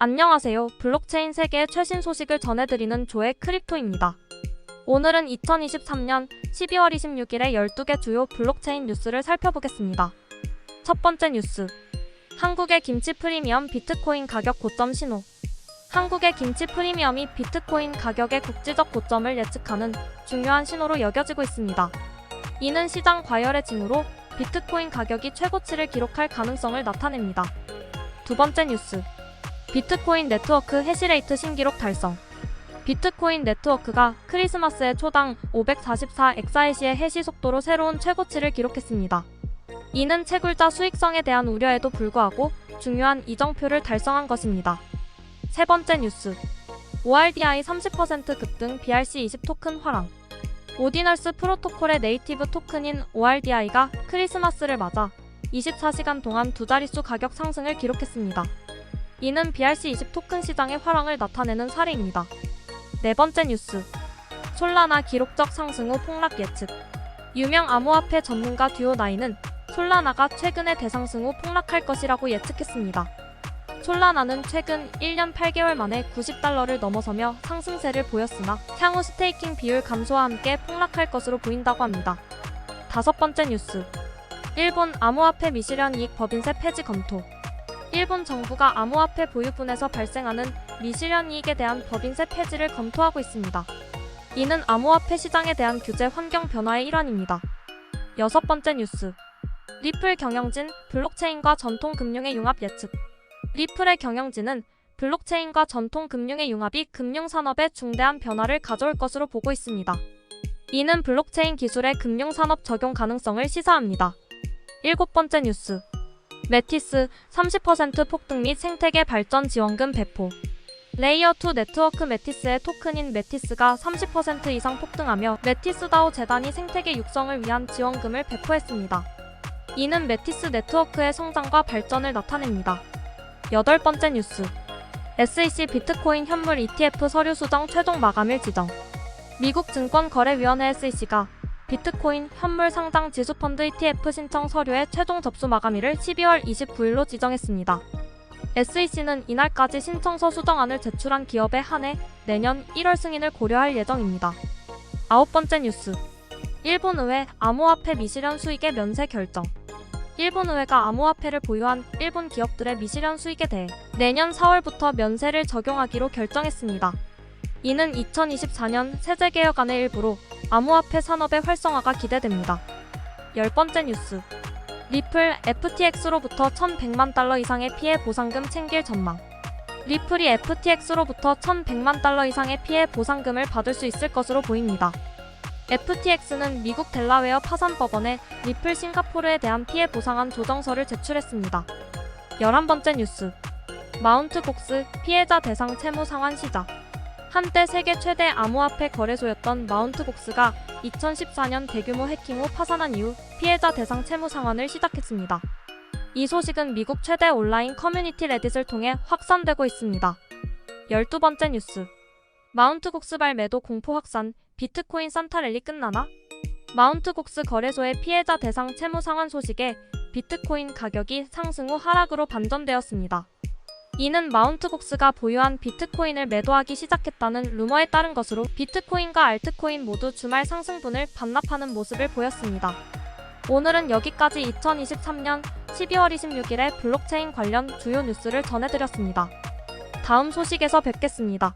안녕하세요. 블록체인 세계의 최신 소식을 전해드리는 조의 크립토입니다. 오늘은 2023년 12월 26일에 12개 주요 블록체인 뉴스를 살펴보겠습니다. 첫 번째 뉴스. 한국의 김치 프리미엄 비트코인 가격 고점 신호. 한국의 김치 프리미엄이 비트코인 가격의 국지적 고점을 예측하는 중요한 신호로 여겨지고 있습니다. 이는 시장 과열의 징후로 비트코인 가격이 최고치를 기록할 가능성을 나타냅니다. 두 번째 뉴스. 비트코인 네트워크 해시레이트 신기록 달성. 비트코인 네트워크가 크리스마스에 초당 544 엑사헤시의 해시 속도로 새로운 최고치를 기록했습니다. 이는 채굴자 수익성에 대한 우려에도 불구하고 중요한 이정표를 달성한 것입니다. 세 번째 뉴스. ORDI 30% 급등 BRC20 토큰 화랑. 오디널스 프로토콜의 네이티브 토큰인 ORDI가 크리스마스를 맞아 24시간 동안 두 자릿수 가격 상승을 기록했습니다. 이는 BRC20 토큰 시장의 화랑을 나타내는 사례입니다. 네 번째 뉴스. 솔라나 기록적 상승 후 폭락 예측. 유명 암호화폐 전문가 듀오9은 솔라나가 최근에 대상승 후 폭락할 것이라고 예측했습니다. 솔라나는 최근 1년 8개월 만에 $90를 넘어서며 상승세를 보였으나 향후 스테이킹 비율 감소와 함께 폭락할 것으로 보인다고 합니다. 다섯 번째 뉴스. 일본 암호화폐 미실현 이익 법인세 폐지 검토. 일본 정부가 암호화폐 보유분에서 발생하는 미실현 이익에 대한 법인세 폐지를 검토하고 있습니다. 이는 암호화폐 시장에 대한 규제 환경 변화의 일환입니다. 여섯 번째 뉴스. 리플 경영진, 블록체인과 전통 금융의 융합 예측. 리플의 경영진은 블록체인과 전통 금융의 융합이 금융산업에 중대한 변화를 가져올 것으로 보고 있습니다. 이는 블록체인 기술의 금융산업 적용 가능성을 시사합니다. 일곱 번째 뉴스. 메티스 30% 폭등 및 생태계 발전 지원금 배포. 레이어2 네트워크 메티스의 토큰인 메티스가 30% 이상 폭등하며 메티스다오 재단이 생태계 육성을 위한 지원금을 배포했습니다. 이는 메티스 네트워크의 성장과 발전을 나타냅니다. 여덟 번째 뉴스. SEC 비트코인 현물 ETF 서류 수정 최종 마감일 지정. 미국 증권거래위원회 SEC가 비트코인 현물 상장 지수펀드 ETF 신청 서류의 최종 접수 마감일을 12월 29일로 지정했습니다. SEC는 이날까지 신청서 수정안을 제출한 기업에 한해 내년 1월 승인을 고려할 예정입니다. 아홉 번째 뉴스. 일본 의회 암호화폐 미실현 수익의 면세 결정. 일본 의회가 암호화폐를 보유한 일본 기업들의 미실현 수익에 대해 내년 4월부터 면세를 적용하기로 결정했습니다. 이는 2024년 세제개혁안의 일부로 암호화폐 산업의 활성화가 기대됩니다. 열 번째 뉴스. 리플 FTX로부터 $1,100만 이상의 피해 보상금 챙길 전망. 리플이 FTX로부터 $1,100만 이상의 피해 보상금을 받을 수 있을 것으로 보입니다. FTX는 미국 델라웨어 파산법원에 리플 싱가포르에 대한 피해 보상안 조정서를 제출했습니다. 11번째 뉴스. 마운트 곡스 피해자 대상 채무 상환 시작. 한때 세계 최대 암호화폐 거래소였던 마운트 곡스가 2014년 대규모 해킹 후 파산한 이후 피해자 대상 채무 상환을 시작했습니다. 이 소식은 미국 최대 온라인 커뮤니티 레딧을 통해 확산되고 있습니다. 12번째 뉴스. 마운트 곡스발 매도 공포 확산, 비트코인 산타랠리 끝나나? 마운트 곡스 거래소의 피해자 대상 채무 상환 소식에 비트코인 가격이 상승 후 하락으로 반전되었습니다. 이는 마운트 곡스가 보유한 비트코인을 매도하기 시작했다는 루머에 따른 것으로 비트코인과 알트코인 모두 주말 상승분을 반납하는 모습을 보였습니다. 오늘은 여기까지 2023년 12월 26일에 블록체인 관련 주요 뉴스를 전해드렸습니다. 다음 소식에서 뵙겠습니다.